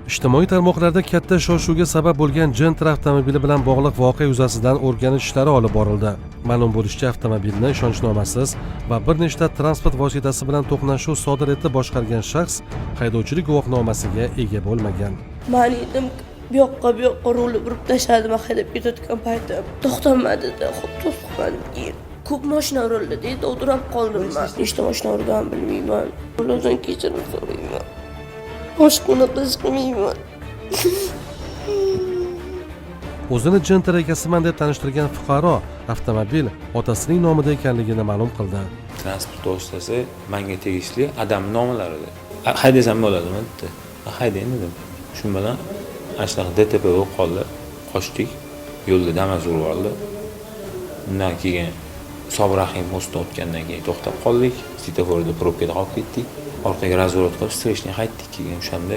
Ijtimoiy tarmoqlarda katta shov-shuvga sabab bo'lgan Gentra avtomobili bilan bog'liq voqea yuzasidan o'rganish ishlari olib borildi. Ma'lum bo'lishicha, avtomobilni ishonchnomasiz va bir nechta transport vositasi bilan to'qnashuv sodir etib boshqargan shaxs haydovchilik guvohnomasiga ega bo'lmagan. Men edim bu yoqqa rulni burib tashladim, haydab ketayotgan paytim to'xtamadi-da, xo'p to'xtamadim keyin. Ko'p mashina urildi deydi, o'tirib qoldim men. Nechta mashina urganini bilmayman. Ulardan kechirim so'rayman. Boshqani qilmayman. O'zini Gentra egasiman deb tanishtirgan fuqaro avtomobil otasining nomida ekanligini ma'lum qildi. Transport vositasi menga tegishli adam nomilarida. Haydasam bo'ladimi dedi. Haydayman dedim. Shu bilan ashtaqa DTP bo'lib qoldi. Qochdik. Yo'lda Damas urib oldi. Undan keyin Sobrahim postdan o'tgandan keyin to'xtab qoldik. Svetoforda probkada qolib ketdik. Orqaga razvorot qilib, streshni qaytdik keyin o'shanda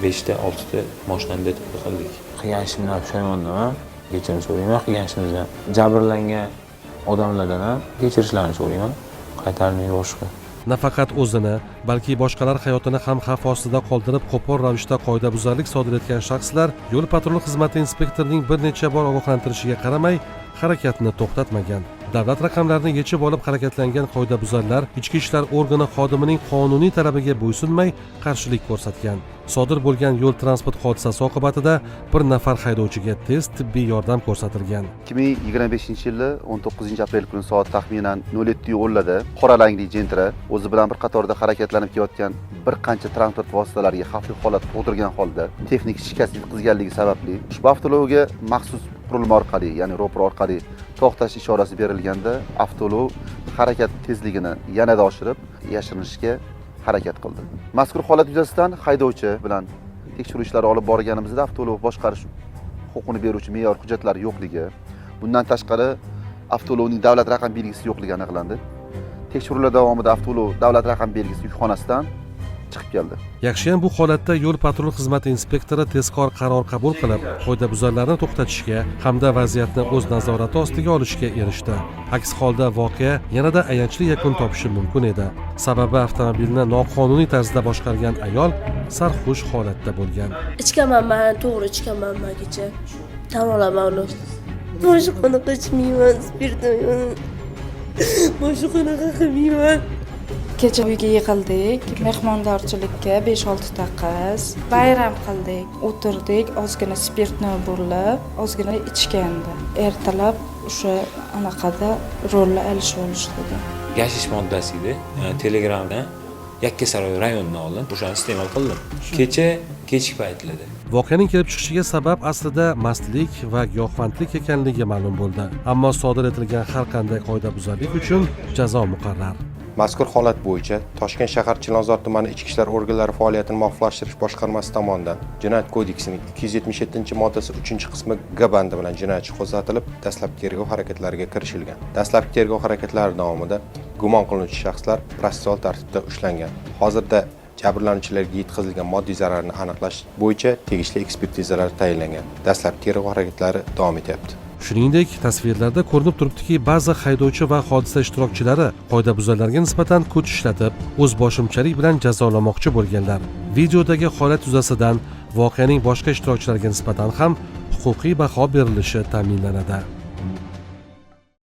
5 ta 6 ta mashinani DTP qildik. Qilgan ishimdan pushaymonman. Kechirim so'rayman. Qilgan ishimizdan jabrlangan odamlardan ham kechirishlarini so'rayman. Qaytarmayman boshqa. Nafaqat o'zini, balki boshqalar hayotini ham xavf ostida qoldirib, qo'pol ravishda qoidabuzarlik sodir etgan shaxslar yo'l-patrul xizmati inspektorining bir necha bor ogohlantirishiga qaramay harakatni to'xtatmagan. Davlat raqamlarini yechib olib harakatlangan qoidabuzarlar ichki ishlar organi xodimining qonuniy talabiga bo'ysunmay qarshilik ko'rsatgan. Sodir bo'lgan yo'l transport hodisasi oqibatida bir nafar haydovchiga tez tibbiy yordam ko'rsatilgan. 2025-yili 19-aprel kuni soat taxminan 07:10 da qora rangli Gentra o'zi bilan bir qatorda harakatlanib kelayotgan bir qancha transport vositalariga xavfli holat tug'dirgan holda texnik shikast yetkazganligi sababli ushbu avtoulovga maxsus qurilma orqali, ya'ni ro'par orqali to'xtash ishorasi berilganda avtoulov harakat tezligini yanada oshirib, yashirinishga harakat qildi. Mazkur holat yuzasidan haydovchi bilan tekshiruv ishlari olib borganimizda avtoulov boshqarish huquqini beruvchi me'yor hujjatlar yo'qligi, bundan tashqari avtoulovning davlat raqam belgisi yo'qligi aniqlandi. Tekshiruvlar davomida avtoulov davlat raqam belgisi yukxonasidan chiqib keldi. Yaxshiyam bu holatda yo'l-patrul xizmati inspektori tezkor qaror qabul qilib, qoidabuzarlarni to'xtatishga hamda vaziyatni o'z nazorati ostiga olishga erishdi. Aks holda voqea yanada ayanchli yakun topishi mumkin edi. Sababi avtomobilni noqonuniy tarzda boshqargan ayol sarxush holatda bo'lgan. Ichganman men, to'g'ri ichganman mengacha. Tan olaman uni. Boshqani qilmayman, spirtni. Boshqani qilmayman. Kecha uyga yig'ildik, mehmondorchilikka 5-6 ta qiz, bayram qildik, o'tirdik, ozgina spirtni burilib, ozgina ichgandi. Ertalab o'sha anaqada rolni olishdi. Gashish moddasi edi. Telegramdan Yakkasaroy rayonidan oldim. O'shani iste'mol qildim. Kechki paytlarda. Voqeaning kelib chiqishiga sabab aslida mastlik va giyohvandlik ekanligi ma'lum bo'ldi. Ammo sodir etilgan har qanday qoidabuzarlik uchun jazo muqarrar. Mazkur holat bo'yicha Toshkent shahar Chilonzor tumani Ichki ishlar organlari faoliyatini muvofiqlashtirish boshqarmasi tomonidan Jinoyat kodeksining 277-moddasi 3-qismi G bandi bilan jinoyatchi qo'zg'atilib, dastlabki tergov harakatlariga kirishilgan. Dastlabki tergov harakatlari davomida gumon qilinuvchi shaxslar protsessual tartibda ushlangan. Hozirda jabrlanuvchilarga yetkazilgan moddiy zararni aniqlash bo'yicha tegishli ekspertizalar tayinlangan. Dastlabki tergov harakatlari davom etyapti. Shuningdek, tasvirlarda ko'rinib turibdiki, ba'zi haydovchi va hodisa ishtirokchilari qoidabuzarlarga nisbatan kuch ishlatib, o'z boshimchalik bilan jazolamoqchi bo'lganlar. Videodagi holat yuzasidan voqeaning boshqa ishtirokchilariga nisbatan ham huquqiy baho berilishi ta'minlanadi.